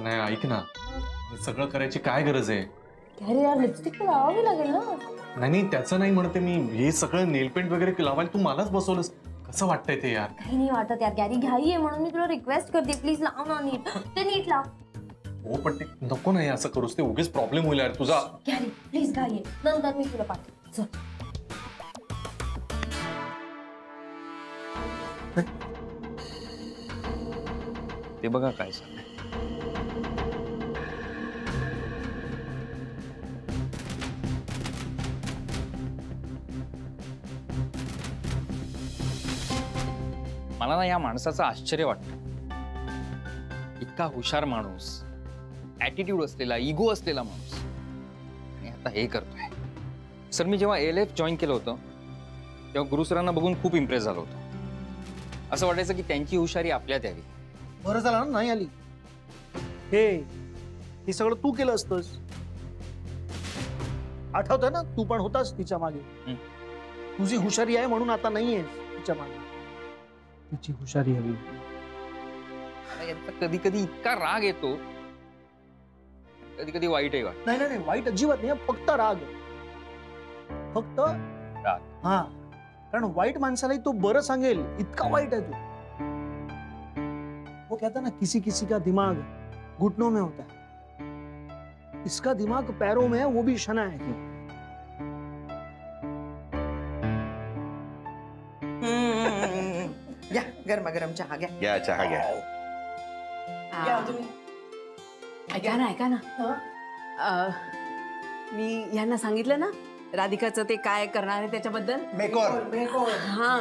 नाही ऐक ना, हे सगळं करायची काय गरज आहे? अरे यार लिपस्टिक तर लावावी लागेल ना. नाही त्याचं नाही म्हणते मी, हे सगळं नेल पेंट वगैरे लावायला तू मलाच बसवलंस. कसं वाटतंय ते यार? काही नाही वाटत यार, गॅरी घाई आहे म्हणून मी तुला रिक्वेस्ट करते, प्लीज लाव ना नीट, ते नीट लाव. हो पण ते नको नाही असं करूस, ते उगीच प्रॉब्लेम होईल यार तुझा. गॅरी प्लीज घाई आहे, नंतर मी तुला पाठवते. चल. ते बघा काय झालं. मला ना या माणसाचं आश्चर्य वाटतं. इतका हुशार माणूस, ॲटिट्यूड असलेला, इगो असलेला माणूस, आणि आता हे करतोय. सर मी जेव्हा ALF जॉईन केलं होतं तेव्हा गुरुसरांना बघून खूप इम्प्रेस झालो होतो. असं वाटायचं की त्यांची हुशारी आपल्यात यावी. बरं झालं ना नाही आली. हे सगळं तू केलं असतंस. आठवतंय ना, तू पण होतास तिच्या मागे. तुझी हुशारी आहे म्हणून आता नाहीये तिच्या मागे. तिची हुशारी हवी. कधी कधी इतका राग येतो, कधी कधी वाईटही वाटतं. नाही नाही वाईट अजिबात नाही, फक्त राग. फक्त राग. हा, कारण वाईट माणसालाही तो बरं सांगेल इतका वाईट आहे तू. वो कहता ना, किसी किसी का दिमाग घुटनों में होता है, इसका दिमाग पैरों में है, वो भी शना है. या गरमागरम चहा घ्या. घ्या चहा घ्या. ऐका ना मी यांना सांगितलं ना राधिकाचं ते काय करणार आहे त्याच्याबद्दल. मेकओव्हर. हा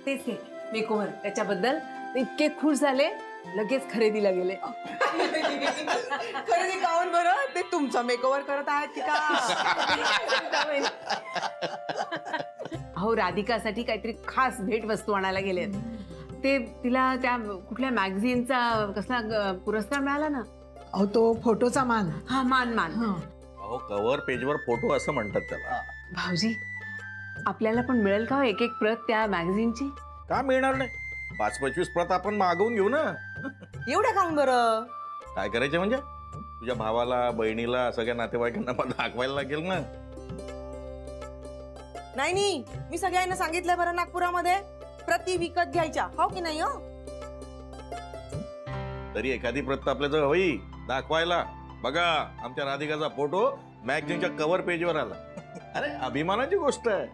तेच ते मेकओव्हर, त्याच्याबद्दल इतके खुश झाले, लगेच खरेदीला गेले. खरेदी काऊन बरं? ते तुमचा मेकओव्हर करत आहेत की का? अहो राधिकासाठी काहीतरी खास भेट वस्तू आणायला गेलेत. ते तिला त्या कुठल्या मॅगझिनचा कसला पुरस्कार मिळाला ना. अहो तो फोटोचा मान. हा मान. अहो कव्हर पेजवर फोटो असं म्हणतात त्याला. भाऊजी आपल्याला पण मिळेल का एक एक प्रत त्या मॅगझिनची? का मिळणार नाही? 5-25 प्रत आपण मागवून घेऊ ना. एवढ्या काऊन बरं? काय करायचं म्हणजे? तुझ्या भावाला, बहिणीला, सगळ्या नातेवाईकांना पण दाखवायला लागेल ना. नाही मी सगळ्यांना सांगितलंय बरं, नागपुरामध्ये प्रति विकत घ्यायच्या, हो की नाही? हो तरी एखादी प्रत आपल्याजवळ होई दाखवायला. बघा आमच्या राधिकाचा फोटो मॅगझिनच्या कव्हर पेजवर आला. अरे अभिमानाची गोष्ट आहे.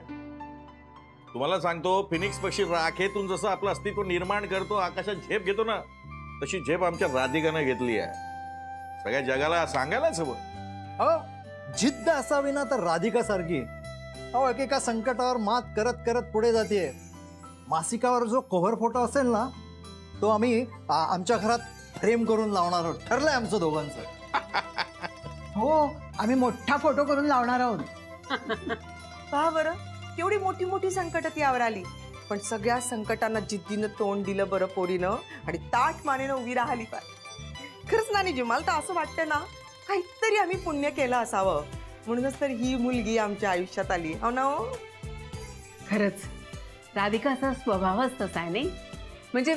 तुम्हाला सांगतो, फिनिक्स पक्षी राखेतून जसं आपलं अस्तित्व निर्माण करतो, आकाशात झेप घेतो ना, तशी झेप आमच्या राधिकाने घेतली आहे. सगळ्या जगाला सांगायलाच हवं. हो, जिद्द असावी ना तर राधिका सारखी. अहो एकेका संकटावर मात करत करत पुढे जाते. मासिकावर जो कव्हर फोटो असेल ना, तो आम्ही आमच्या घरात फ्रेम करून लावणार आहोत. ठरलंय आमचं दोघांचं. हो, आम्ही मोठा फोटो करून लावणार आहोत. पहा बरं, केवढी मोठी मोठी संकट त्यावर आली, पण सगळ्या संकटांना जिद्दीनं तोंड दिलं बरं पोरीनं, आणि ताठ मानेनं उभी राहिली. पाय खरंच नानीजी, मला तर असं वाटतं ना, काहीतरी आम्ही पुण्य केलं असावं, म्हणूनच तर ही मुलगी आमच्या आयुष्यात आली. हो ना? खरंच राधिकाचा स्वभावच तसा आहे नाही. म्हणजे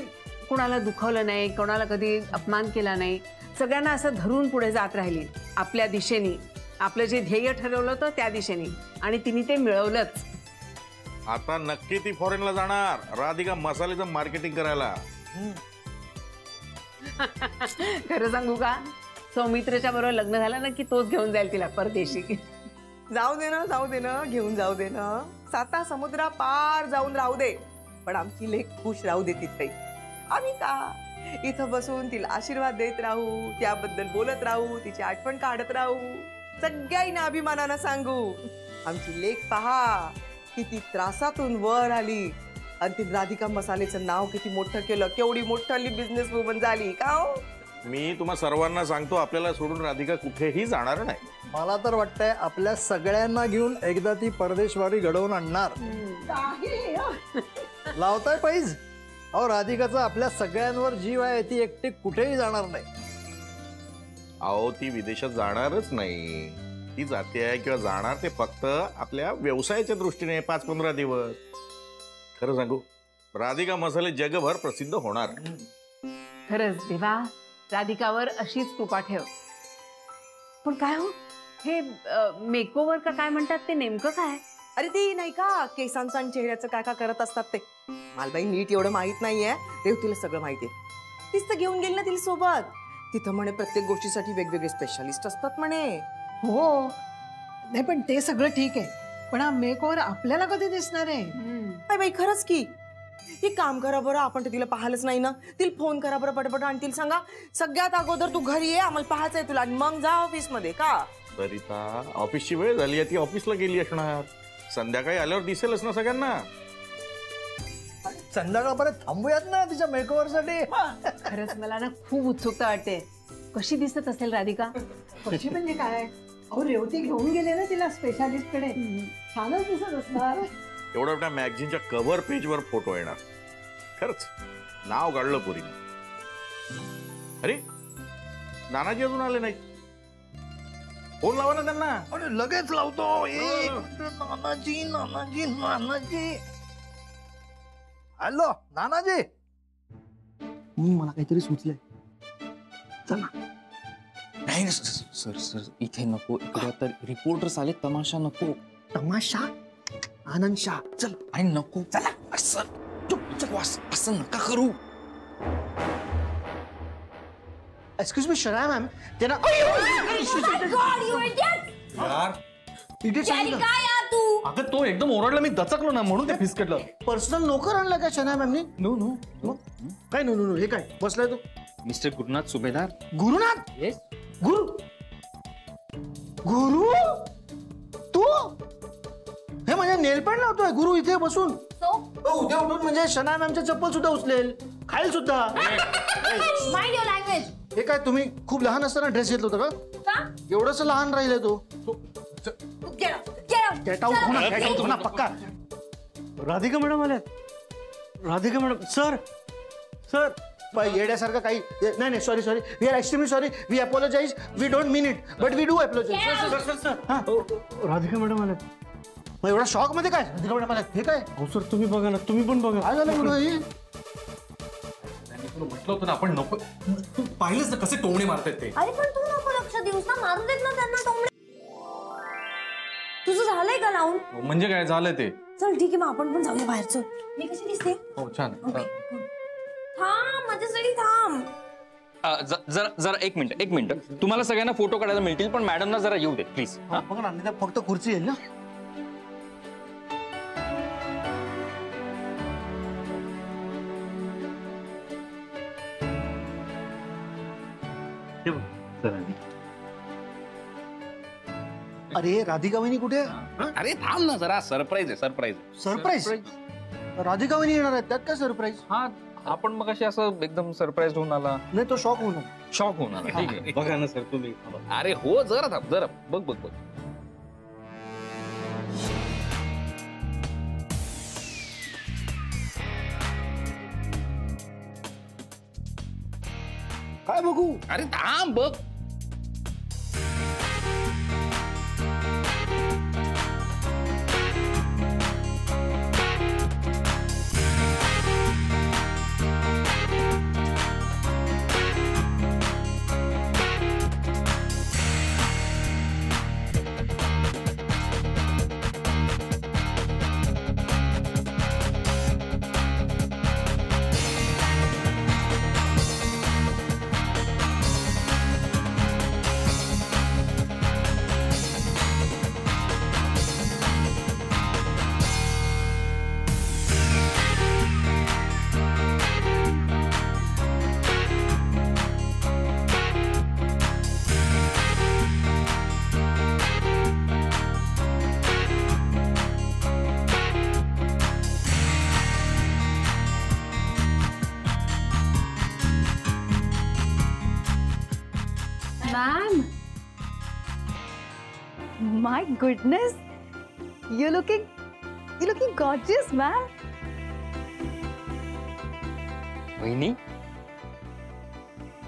कुणाला दुखवलं नाही, कोणाला कधी अपमान केला नाही, सगळ्यांना असं धरून पुढे जात राहिली आपल्या दिशेने. आपलं जे ध्येय ठरवलं होतं त्या दिशेने, आणि तिने ते मिळवलंच. आता नक्की ती फॉरेनला जाणार, राधिका मसाल्याचं मार्केटिंग करायला. खरं सांगू का, सौमित्रच्या बरोबर लग्न झालं ना की तोच घेऊन जाईल तिला परदेशी. जाऊ दे ना, घेऊन जाऊ दे ना. 7 समुद्रा पार जाऊन राहू दे, पण आमची लेक खुश राहू दे तिथे. आम्ही का इथं बसून तिला आशीर्वाद देत राहू, त्याबद्दल बोलत राहू, तिची आठवण काढत राहू, सगळ्यांना अभिमानानं सांगू, आमची लेक पहा किती त्रासातून वर आली, आणि ती राधिका मसालेचं नाव किती मोठं केलं, केवढी मोठी बिझनेस वुमन झाली. का हो? मी तुम्हा सर्वांना सांगतो, आपल्याला सोडून राधिका कुठेही जाणार नाही. मला तर वाटतंय आपल्या सगळ्यांना घेऊन एकदा ती परदेशवारी घडवून आणणार. लावताय पैज. अहो राधिकाचा आपल्या सगळ्यांवर जीव आहे, ती एकटी कुठेही जाणार नाही. अहो ती विदेशात जाणारच नाही. ती जाते आहे किंवा जाणार ते फक्त आपल्या व्यवसायाच्या दृष्टीने 5-15 दिवस. खरं सांगू, राधिका मसाले जगभर प्रसिद्ध होणार. खरंच देवा, राधिकावर अशीच कृपा ठेव. पण काय हो हे मेकओव्हर का काय म्हणतात ते नेमकं काय? अरे ती नाही का केसांचं आणि चेहऱ्याचं काय काय करत असतात ते. मालबाई नीट एवढं माहित नाहीये, रेवतीला सगळं माहितीये. तीच तर घेऊन गेली ना तिला सोबत. तिथं म्हणे प्रत्येक गोष्टीसाठी वेगवेगळे स्पेशालिस्ट असतात म्हणे. हो नाही पण ते सगळं ठीक आहे, पण हा मेकओव्हर आपल्याला कधी दिसणार आहे? अरे बाई खरंच की. एक काम करा बरं, आपण तर तिला पाहिलंच नाही ना. तिला फोन करा बरं पटपट आणि तिला सांगा सगळ्यात अगोदर तू घरी ये, आम्हाला पाहायचंय तुला, आणि मग जा ऑफिस मध्ये. का सरिता ऑफिसची वेळ झाली आहे, ती ऑफिसला गेली असणार. संध्याकाळी आल्यावर दिसेलच ना सगळ्यांना. संध्याकाळपर्यंत थांबूयात ना तिच्या मेकओव्हर साठी. खरंच मला ना खूप उत्सुकता वाटते. कशी दिसत असेल राधिका? कशी म्हणजे काय? अहो रेवती घेऊन गेले ना तिला स्पेशालिस्ट कडे, छानच दिसत असणार. एवढा मोठ्या मॅगझिनच्या कव्हर पेजवर फोटो येणार. खरंच नाव काढलं पोरीने. अरे नानाजी अजून आले नाही. फोन लावा ना त्यांना. अरे लगेच लावतो. नानाजी नानाजी नानाजी. हॅलो नानाजी. मला काहीतरी सुचलंय. चला. नाही सर सर इथे नको. इकडे आता रिपोर्टर्स आले. तमाशा नको. तमाशा आनंद शाह. चल. आणि नको. चला असं चुप असं नका करू. एक्सक्यूज मी शनाया मॅम, त्यांना यार इथे तू अगं तो एकदम ओरडला, मी दचकलो ना म्हणून ते फिसकटलं. पर्सनल नोकर आणला का शनाया मॅमनी? नो नो काय नो नो नो, हे काय बसलाय तू? मिस्टर गुरुनाथ सुभेदार. गुरुनाथ? येस. गुरु गुरु तू हे म्हणजे नेलपेंट लावतोय गुरु इथे बसून? उद्या उठून म्हणजे शनाया मॅमचे चप्पल सुद्धा उचलेल, खाईल सुद्धा. Mind your language. हे काय तुम्ही खूप लहान असताना ड्रेस घेतला होता का? एवढंच लहान राहिले तो. गेट आउट हो ना पक्का. राधिका मॅडम आल्यात. राधिका मॅडम. सर सर येड्यासारखं काही नाही नाही. Sorry sorry, we are extremely sorry. We apologise. We don't mean it but we do apologise. Radhika madam आल्यात. मग एवढा शॉक मध्ये काय? राधिका मॅडम आल्यात हे काय? हो सर तुम्ही बघा ना, तुम्ही पण बघा. काय झालं गुरु? म्हटलं होतं ना आपण नको. तू पाहिलंच ना कसे टोमणे मारतायत ते. अरे पण तू नको लक्ष देऊस ना, मारू देत ना त्यांना टोमणे. तुझं झालंय का लावून? म्हणजे काय झालंय ते? चल ठीक आहे, मग आपण पण जाऊया बाहेर. चल. मी कशी दिसते? हो छान. थांब माझ्यासाठी थांब. जरा जरा एक मिनिट. तुम्हाला सगळ्यांना फोटो काढायला मिळतील, पण मॅडमना जरा येऊ दे प्लीज. बघ ना, नाही फक्त खुर्ची येईल ना. अरे राधिका वहिनी कुठे? अरे थांब ना जरा. सरप्राईज आहे. सरप्राईज? राधिका वहिनी येणार आहेत, त्यात काय सरप्राईज? हा आपण मग अशी असं एकदम सरप्राईज होऊन आला. नाही तो शॉक होणार. शॉक होऊन आला. ठीक आहे. बघा ना सर तुम्ही. अरे हो जरा थांब जरा. बघ. काय बघू? अरे थांब बघ. Ma'am, my goodness, you looking gorgeous ma'am. वहिनी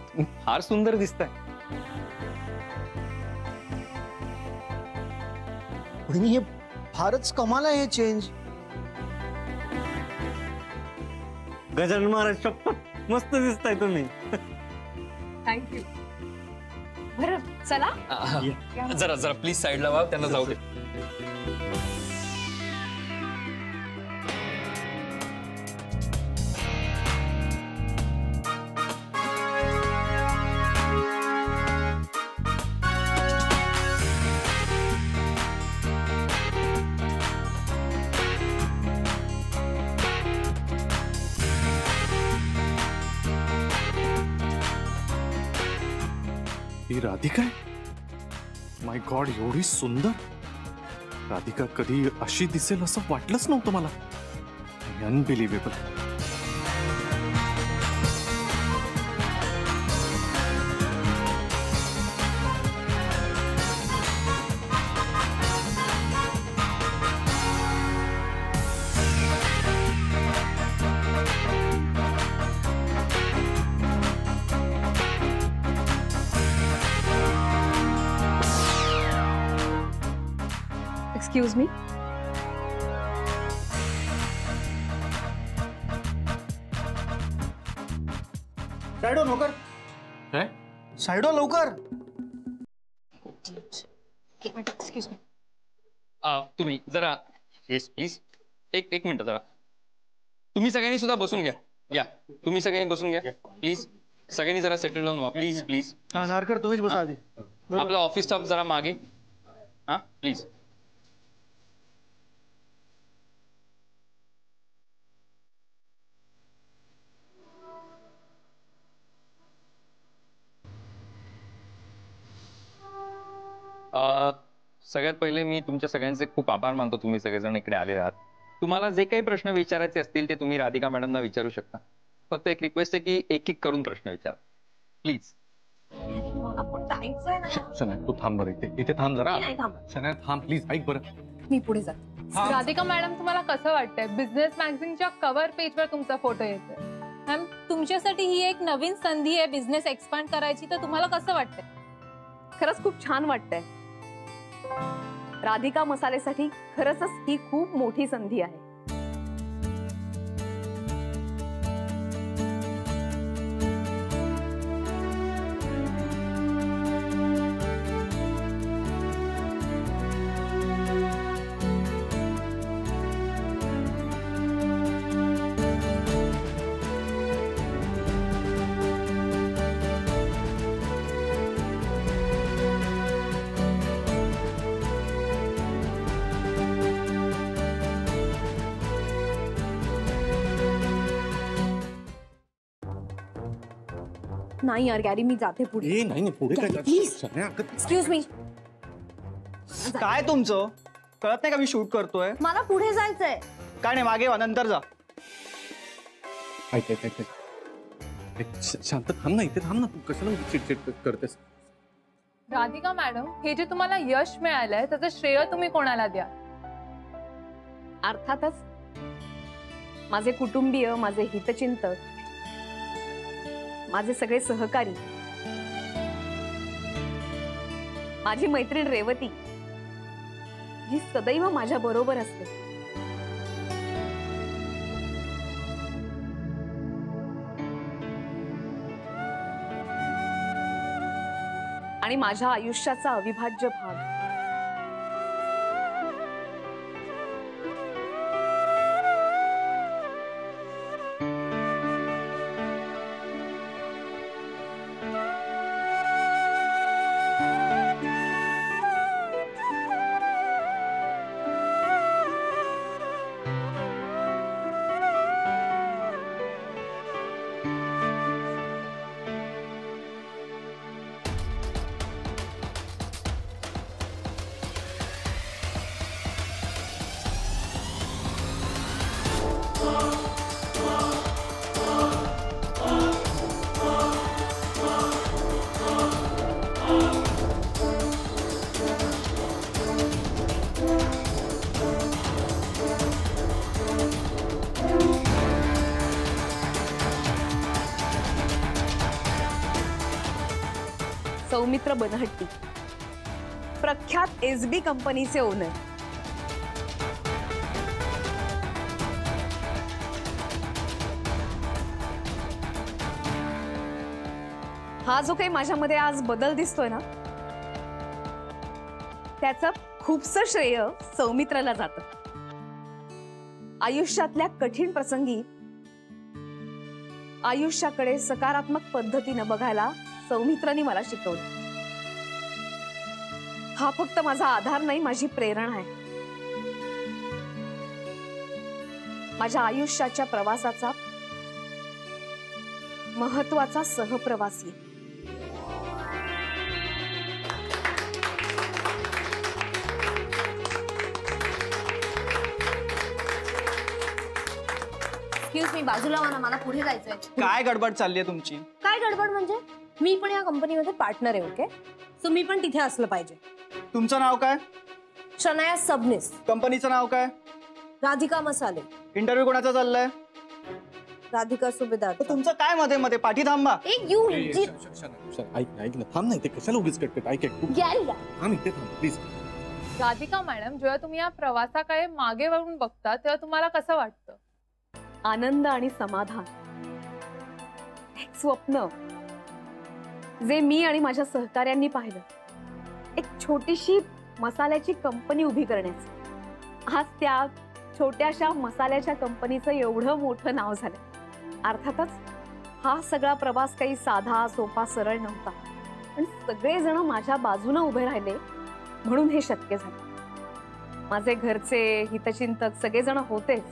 तुम्ही फार सुंदर दिसताय. वहिनी हे फारच कमाल आहे हे चेंज. गजानन महाराज शपथ मस्त दिसताय तुम्ही. थँक्यू. बरं चला. जरा जरा प्लीज साईडला व्हा, त्यांना जाऊ दे. ही राधिका आहे? माय गॉड, एवढी सुंदर राधिका कधी अशी दिसेल असं वाटलंच नव्हतं मला. अनबिलिव्हेबल. Excuse me. साईडो लवकर, काय? साईडो लवकर. Excuse me. तुम्ही जरा येस प्लीज, एक मिनिट जरा. तुम्ही सगळ्यांनी सुद्धा बसून घ्या. या तुम्ही सगळ्यांनी बसून घ्या प्लीज. सगळ्यांनी जरा सेटल डाऊन व्हा प्लीज प्लीज. हा नारकर, तुम्हीच बसा आधी. आपला ऑफिस स्टाफ जरा मागे. हा प्लीज. सगळ्यात पहिले मी तुमच्या सगळ्यांचे खूप आभार मानतो. तुम्ही सगळेजण इकडे आले आहात. तुम्हाला जे काही प्रश्न विचारायचे असतील ते तुम्ही राधिका मॅडमना विचारू शकता. फक्त एक रिक्वेस्ट आहे की एक एक करून प्रश्न विचारा प्लीज. सन्या, तू थांब बरं इथे. इथे थांब जरा. सन्या थांब प्लीज, ऐक बरं. मी पुढे जाते. राधिका मॅडम, तुम्हाला कसं वाटतंय बिझनेस मॅगझिनच्या कव्हर पेजवर तुमचा फोटो येतोय? मॅम, तुमच्यासाठी ही एक नवीन संधी आहे बिझनेस एक्सपांड करायची, तर तुम्हाला कसं वाटतंय? खरंच खूप छान वाटतंय. राधिका मसालेसाठी खरंच ही खूप मोठी संधी आहे. नाही यार गॅरी, मी जाते पुढे. ए नाही नाही, पुढे काय प्लीज. सन्या, अगं एक्सक्यूज मी. काय तुमचं कळत नाही का मी शूट करतोय? मला पुढे जायचंय. काय नाही, मागे वा, नंतर जा. ऐक ऐक ऐक ऐक. शांत थांब ना, इथे थांब ना. तू कशाला चिडचिड करतेस? राधिका मॅडम, हे जे तुम्हाला यश मिळालंय त्याचं श्रेय तुम्ही कोणाला द्या? अर्थातच माझे कुटुंबीय, माझे हितचिंतक, माझे सगळे सहकारी, माझी मैत्रीण रेवती, जी सदैव माझ्या बरोबर असते. आणि माझ्या आयुष्याचा अविभाज्य भाग. सौमित्र बनहट्टी, प्रख्यात एसबी कंपनीचे ओनर. हा जो काही माझ्यामध्ये आज बदल दिसतोय ना, त्याचं खूपसं श्रेय सौमित्राला जातं. आयुष्यातल्या कठीण प्रसंगी आयुष्याकडे सकारात्मक पद्धतीने बघायला सौमित्राने मला शिकवलं. हा फक्त माझा आधार नाही, माझी प्रेरणा आहे. माझ्या आयुष्याच्या प्रवासाचा महत्वाचा सहप्रवासी. एक्सक्यूज मी, बाजूला म्हणा, मला पुढे जायचंय. काय गडबड चालली आहे तुमची? काय गडबड म्हणजे? मी पण या कंपनीमध्ये पार्टनर आहे. ओके, सो मी पण तिथे असलं पाहिजे. तुमचं नाव काय? शनाया सबनीस. कंपनीचं नाव काय? राधिका मसाले. इंटरव्ह्यू कोणाचा चाललाय? राधिका सुभेदार. तुमचं काय मध्ये मध्ये? पाठी थांबा. ऐक ना, थांब नाही, ते कशाला उगीच कटकट. ऐक थांब इथे, थांब प्लीज. राधिका मॅडम, जेव्हा तुम्ही या प्रवासाकडे मागे वळून बघता तेव्हा तुम्हाला कसं वाटतं? आनंद आणि समाधान. एक स्वप्न जे मी आणि माझ्या सहकार्यांनी पाहिलं, एक छोटीशी मसाल्याची कंपनी उभी करण्याचं. आज त्या छोट्याशा मसाल्याच्या कंपनीचं एवढं मोठं नाव झालं. अर्थातच हा सगळा प्रवास काही साधा सोपा सरळ नव्हता, पण सगळेजण माझ्या बाजूने उभे राहिले म्हणून हे शक्य झालं. माझे घरचे हितचिंतक सगळेजण होतेच,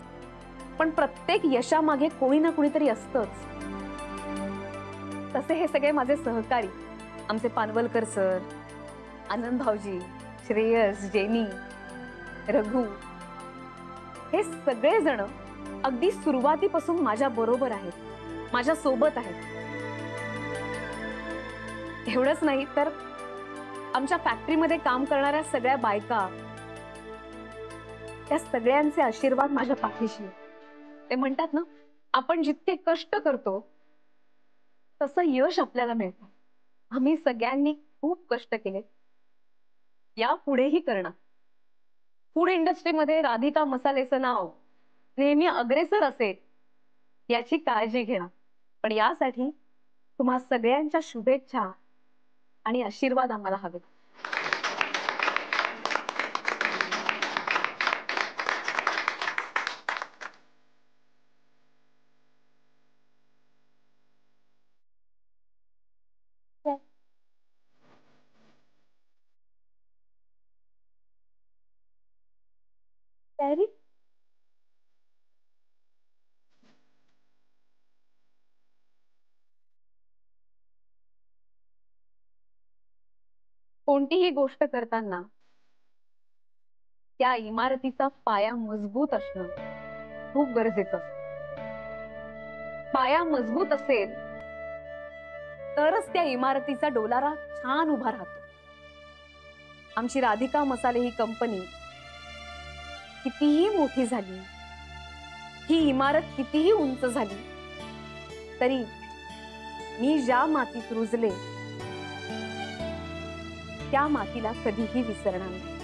पण प्रत्येक यशामागे कोणी ना कोणीतरी असतंच. तसे हे सगळे माझे सहकारी, आमचे पानवलकर सर, आनंद भाऊजी, श्रेयस, जेनी, रघु, हे सगळेजण अगदी सुरुवातीपासून माझ्या बरोबर आहेत, माझ्या सोबत आहेत. एवढंच नाही तर आमच्या फॅक्टरीमध्ये काम करणाऱ्या सगळ्या बायका, त्या सगळ्यांचे आशीर्वाद माझ्या पाठीशी. ते म्हणतात ना, आपण जितके कष्ट करतो तसं यश आपल्याला मिळतं. आम्ही सगळ्यांनी खूप कष्ट केले, यापुढेही करणार. फूड इंडस्ट्रीमध्ये राधिका मसालेचं नाव नेहमी अग्रेसर असेल याची काळजी घेणार. पण यासाठी तुम्हा सगळ्यांच्या शुभेच्छा आणि आशीर्वाद आम्हाला हवे. तयारी? कोणतीही गोष्ट करताना त्या इमारतीचा पाया मजबूत असणं खूप गरजेचं असतं. पाया मजबूत असेल तरच त्या इमारतीचा डोलारा छान उभा राहतो. आमची राधिका मसाले ही कंपनी कितीही मोठी झाली, ही इमारत कितीही उंच झाली, तरी मी ज्या मातीत रुजले त्या मातीला कधीही विसरणार नाही.